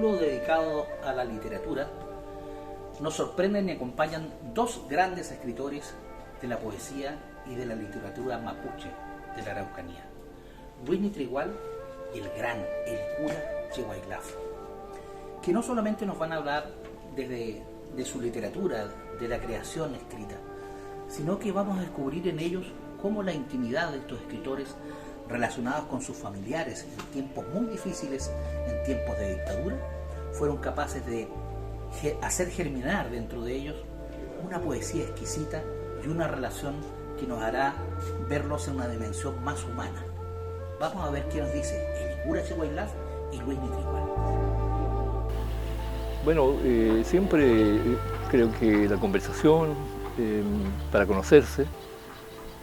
capítulo dedicado a la literatura, nos sorprenden y acompañan dos grandes escritores de la poesía y de la literatura mapuche de la Araucanía, Luis Mitrigual y el cura Chihuaylaf, que no solamente nos van a hablar de su literatura, de la creación escrita, sino que vamos a descubrir en ellos cómo la intimidad de estos escritores relacionados con sus familiares en tiempos muy difíciles, en tiempos de dictadura, fueron capaces de hacer germinar dentro de ellos una poesía exquisita y una relación que nos hará verlos en una dimensión más humana. Vamos a ver qué nos dice el cura Chihuaylaf y Luis Mitrigual. Bueno, siempre creo que la conversación para conocerse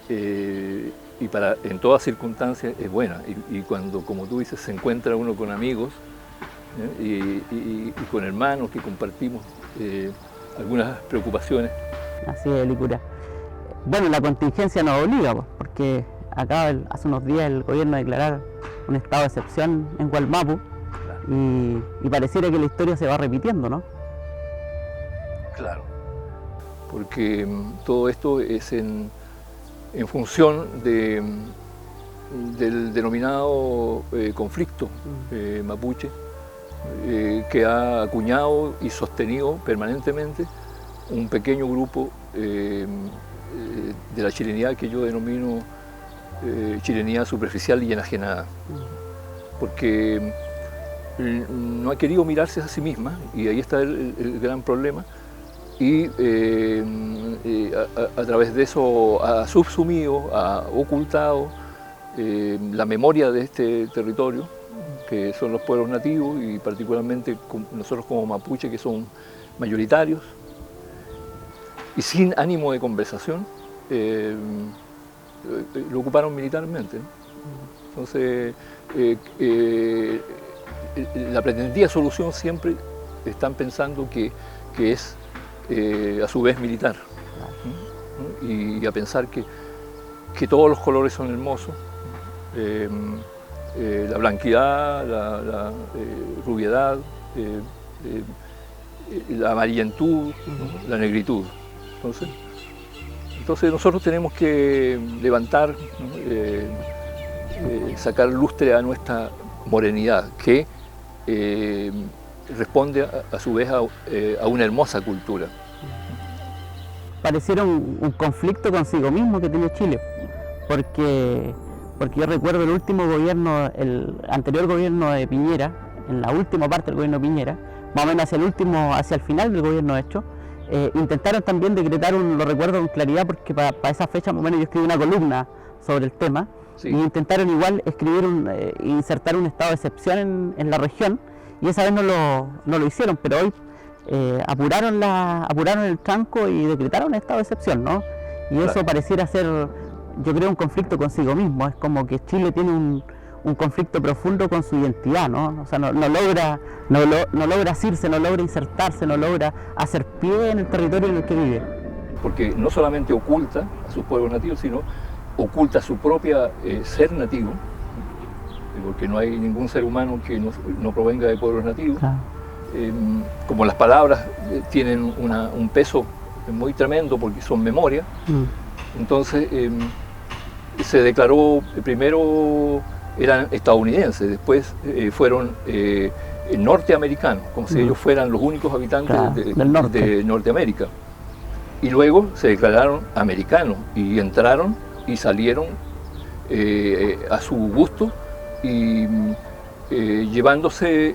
y en todas circunstancias es buena. Y cuando, como tú dices, se encuentra uno con amigos y con hermanos que compartimos algunas preocupaciones. Así es, Licura. Bueno, la contingencia nos obliga, porque acaba hace unos días el gobierno declarar un estado de excepción en Gualmapu, y pareciera que la historia se va repitiendo, ¿no? Claro, porque todo esto es en función del denominado conflicto mapuche, que ha acuñado y sostenido permanentemente un pequeño grupo de la chilenidad que yo denomino chilenidad superficial y enajenada, porque no ha querido mirarse a sí misma, y ahí está el gran problema, y a través de eso ha subsumido, ha ocultado la memoria de este territorio, que son los pueblos nativos, y particularmente nosotros como mapuche, que son mayoritarios, y sin ánimo de conversación, lo ocuparon militarmente, ¿no? Entonces, la pretendida solución siempre están pensando que es a su vez militar, ¿no? Y a pensar que todos los colores son hermosos, la blanquidad, la rubiedad, la amarillentud, ¿no? La negritud. Entonces nosotros tenemos que levantar, ¿no? Sacar lustre a nuestra morenidad, que responde a su vez a una hermosa cultura. Pareciera un conflicto consigo mismo que tiene Chile, porque yo recuerdo el último gobierno, el anterior gobierno de Piñera, en la última parte del gobierno de Piñera, más o menos hacia el final del gobierno hecho, intentaron también decretar lo recuerdo con claridad, porque para esa fecha más o menos yo escribí una columna sobre el tema. Sí. Y intentaron igual insertar un estado de excepción en la región, y esa vez no lo hicieron, pero hoy apuraron el tranco y decretaron un estado de excepción, ¿no? Y claro, eso pareciera ser, yo creo, un conflicto consigo mismo. Es como que Chile tiene un conflicto profundo con su identidad, ¿no? O sea, no logra asirse, no logra insertarse, no logra hacer pie en el territorio en el que vive. Porque no solamente oculta a sus pueblos nativos, sino oculta su propia ser nativo, porque no hay ningún ser humano que no provenga de pueblos nativos. Claro. Como las palabras tienen un peso muy tremendo porque son memoria, entonces se declaró, primero eran estadounidenses, después fueron norteamericanos, como si ellos fueran los únicos habitantes, claro, de Norteamérica, y luego se declararon americanos y entraron y salieron a su gusto, y llevándose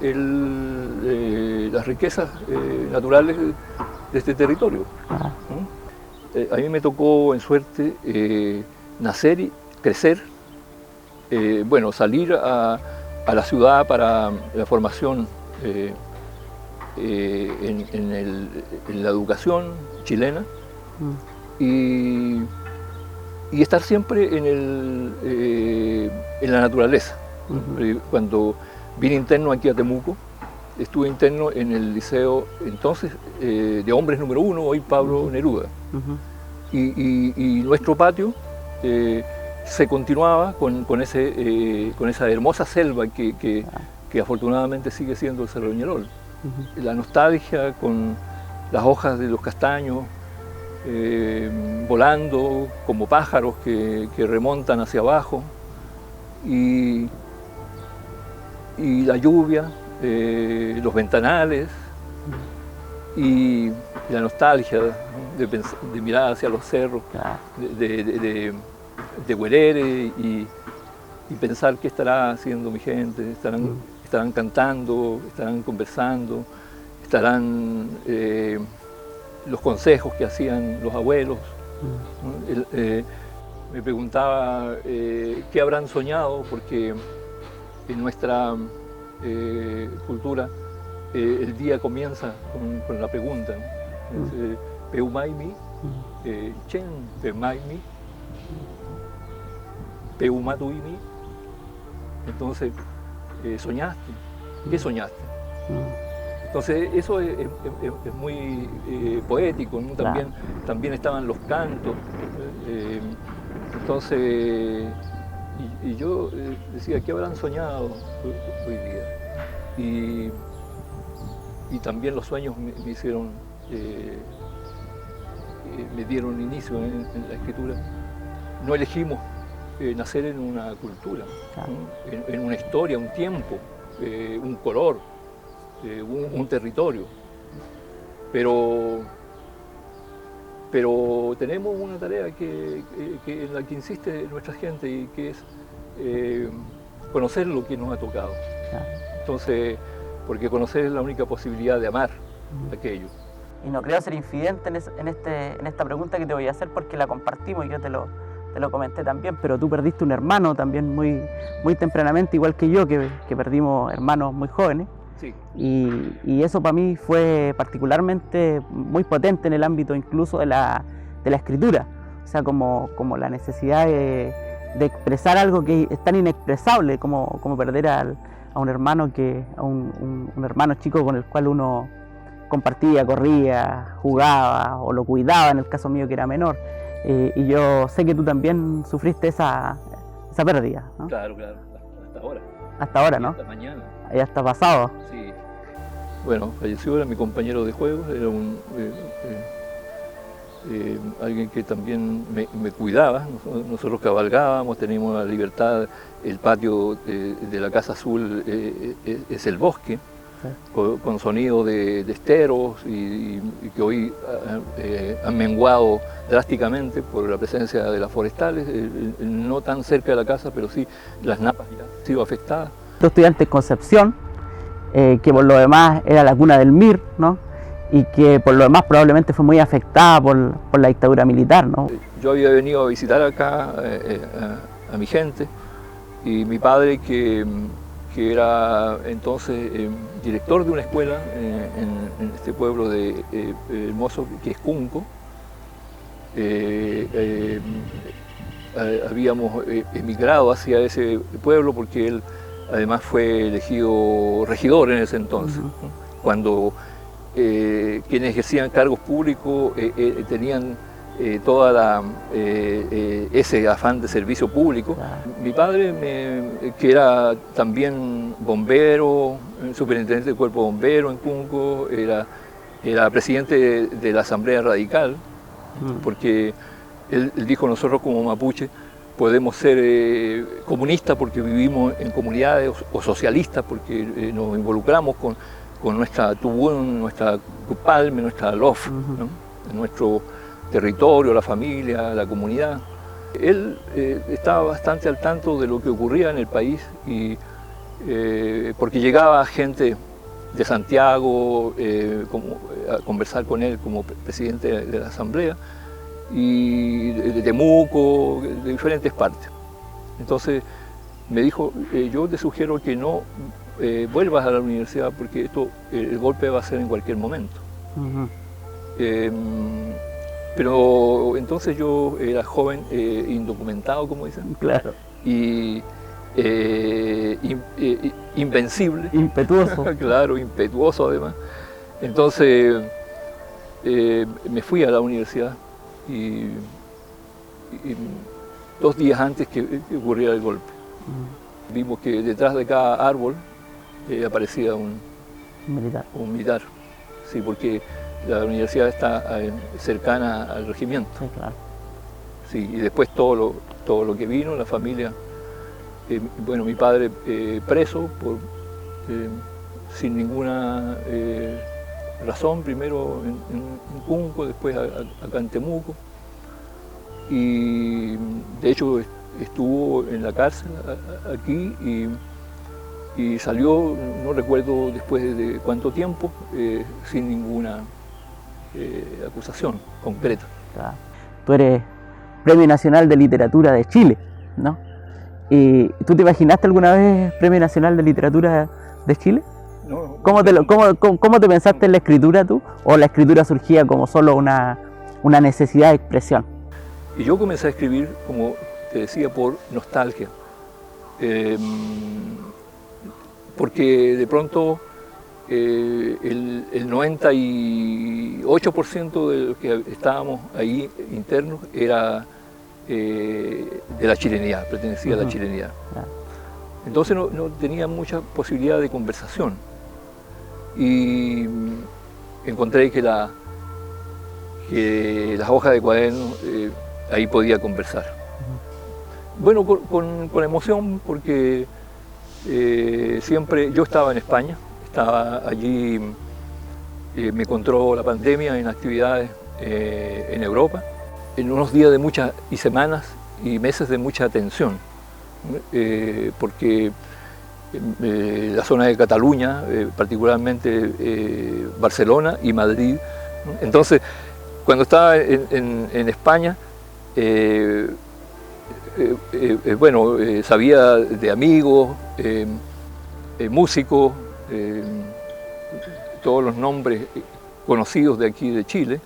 las riquezas naturales de este territorio. ¿No? A mí me tocó en suerte nacer y crecer, bueno, salir a la ciudad para la formación en la educación chilena, y estar siempre en la naturaleza. Cuando vine interno aquí a Temuco, estuve interno en el liceo entonces de hombres número 1, hoy Pablo Neruda. Y nuestro patio se continuaba con esa hermosa selva que que afortunadamente sigue siendo el Cerro Peñarol. La nostalgia con las hojas de los castaños volando como pájaros que remontan hacia abajo, y la lluvia, los ventanales, y la nostalgia de mirar hacia los cerros, de Huerere, y pensar qué estará haciendo mi gente. Estarán cantando, estarán conversando, estarán los consejos que hacían los abuelos. Me preguntaba qué habrán soñado, porque en nuestra cultura el día comienza con la pregunta, ¿no? Peumaimi, Chen Peumaimi, Peumatuimi. Entonces, ¿soñaste? ¿Qué soñaste? Entonces, eso es muy poético, ¿no? También estaban los cantos. Entonces, y yo decía, ¿qué habrán soñado hoy día? Y también los sueños me hicieron, me dieron inicio en la escritura. No elegimos nacer en una cultura, ¿no? en una historia, un tiempo, un color, un territorio. Pero tenemos una tarea en la que insiste nuestra gente, y que es conocer lo que nos ha tocado. Entonces, porque conocer es la única posibilidad de amar aquello. Y no creo ser infidente en esta pregunta que te voy a hacer, porque la compartimos y yo te lo comenté también, pero tú perdiste un hermano también muy tempranamente, igual que yo, que perdimos hermanos muy jóvenes. Sí. Y eso para mí fue particularmente muy potente en el ámbito incluso de la escritura. O sea, como la necesidad de expresar algo que es tan inexpresable como perder a un hermano, un hermano chico con el cual uno compartía, corría, jugaba o lo cuidaba, en el caso mío que era menor. Y yo sé que tú también sufriste esa pérdida, ¿no? Claro, hasta ahora. Hasta ahora, ¿no? Hasta mañana. Ya está pasado. Sí. Bueno, falleció, era mi compañero de juegos, era alguien que también me cuidaba. Nosotros cabalgábamos, teníamos la libertad. El patio de la Casa Azul es el bosque, con sonido de esteros, y que hoy han menguado drásticamente por la presencia de las forestales, no tan cerca de la casa, pero sí las napas ya han sido afectadas. Tú estudiante en Concepción, que por lo demás era la cuna del MIR, ¿no? Y que por lo demás probablemente fue muy afectada por la dictadura militar, ¿no? Yo había venido a visitar acá a mi gente, y mi padre, que era entonces director de una escuela en este pueblo hermoso que es Cunco. Habíamos emigrado hacia ese pueblo porque él además fue elegido regidor en ese entonces, ¿no? Cuando quienes ejercían cargos públicos tenían ese afán de servicio público. Mi padre, que era también bombero, superintendente del cuerpo bombero en Cunco, era presidente de la Asamblea Radical, porque él dijo, nosotros como mapuche podemos ser comunistas porque vivimos en comunidades, o socialistas porque nos involucramos con nuestra Tubún, nuestra Cupalme, nuestra Lof, ¿no? Nuestro territorio, la familia, la comunidad. Él estaba bastante al tanto de lo que ocurría en el país, porque llegaba gente de Santiago a conversar con él como presidente de la Asamblea, y de Temuco, de diferentes partes. Entonces me dijo, yo te sugiero que no vuelvas a la universidad, porque el golpe va a ser en cualquier momento. Pero entonces yo era joven, indocumentado, como dicen. Claro. Y invencible. Impetuoso. Claro, impetuoso además. Entonces me fui a la universidad, y 2 días antes que ocurriera el golpe. Vimos que detrás de cada árbol aparecía Militar. un militar. Sí, porque la universidad está cercana al regimiento. Sí, claro. Sí, y después todo lo que vino, la familia, bueno, mi padre preso sin ninguna razón, primero en Cunco, después acá en Temuco, y de hecho estuvo en la cárcel aquí y salió, no recuerdo después de cuánto tiempo, sin ninguna acusación concreta. Claro. Tú eres Premio Nacional de Literatura de Chile, ¿no? ¿Y tú te imaginaste alguna vez Premio Nacional de Literatura de Chile? No, ¿Cómo te pensaste en la escritura tú? ¿O la escritura surgía como solo una necesidad de expresión? y yo comencé a escribir, como te decía, por nostalgia. Porque de pronto el 98% de los que estábamos ahí internos era de la chilenidad, pertenecía a la chilenidad. Entonces no tenía mucha posibilidad de conversación. Y encontré que las hojas de cuaderno, ahí podía conversar. Bueno, con emoción, porque siempre yo estaba en España, estaba allí, me encontró la pandemia en actividades en Europa, en unos días y semanas y meses de mucha tensión, porque la zona de Cataluña, particularmente Barcelona y Madrid, ¿no? Entonces, cuando estaba en España, bueno, sabía de amigos, músicos, todos los nombres conocidos de aquí de Chile,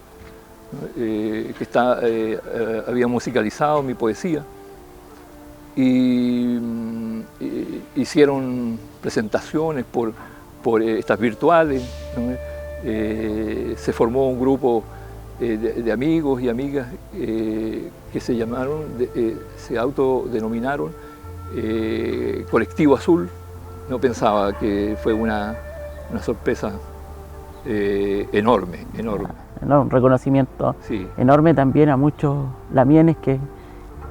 que había musicalizado mi poesía, y hicieron presentaciones por estas virtuales, ¿no? Se formó un grupo de amigos y amigas que se autodenominaron Colectivo Azul. No pensaba que fue una sorpresa enorme. ¿No? Un reconocimiento Sí. enorme también a muchos lamienes que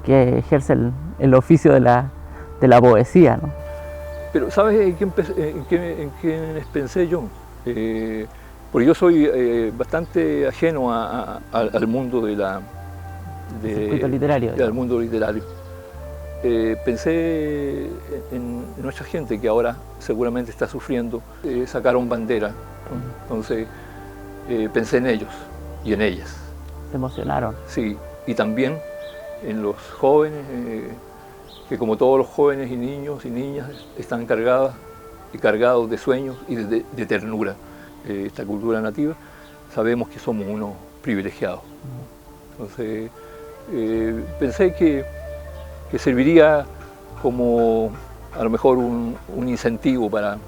ejercen el oficio de la poesía, ¿no? Pero ¿sabes en qué pensé yo? Porque yo soy bastante ajeno al mundo circuito literario. Al mundo literario. Pensé en nuestra gente que ahora seguramente está sufriendo. Sacaron bandera, ¿no? Entonces pensé en ellos y en ellas. Se emocionaron. Sí, y también en los jóvenes, que como todos los jóvenes y niños y niñas están cargados de sueños y de ternura. Esta cultura nativa, sabemos que somos unos privilegiados. Entonces, pensé que serviría como a lo mejor un incentivo para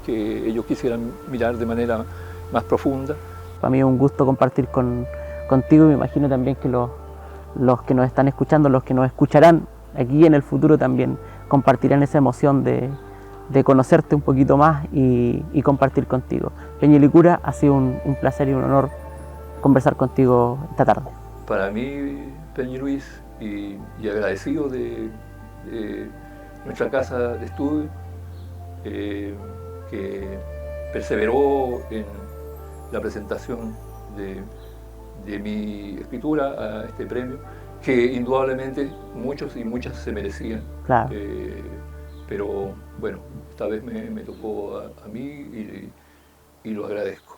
que ellos quisieran mirar de manera más profunda. Para mí es un gusto compartir contigo, y me imagino también que los que nos están escuchando, los que nos escucharán aquí en el futuro también compartirán esa emoción de conocerte un poquito más y compartir contigo. Peña Licura, ha sido un placer y un honor conversar contigo esta tarde. Para mí, Peña Luis, y agradecido de nuestra casa de estudio, que perseveró en la presentación de mi escritura a este premio, que indudablemente muchos y muchas se merecían. Claro. Pero bueno, esta vez me tocó a mí y lo agradezco.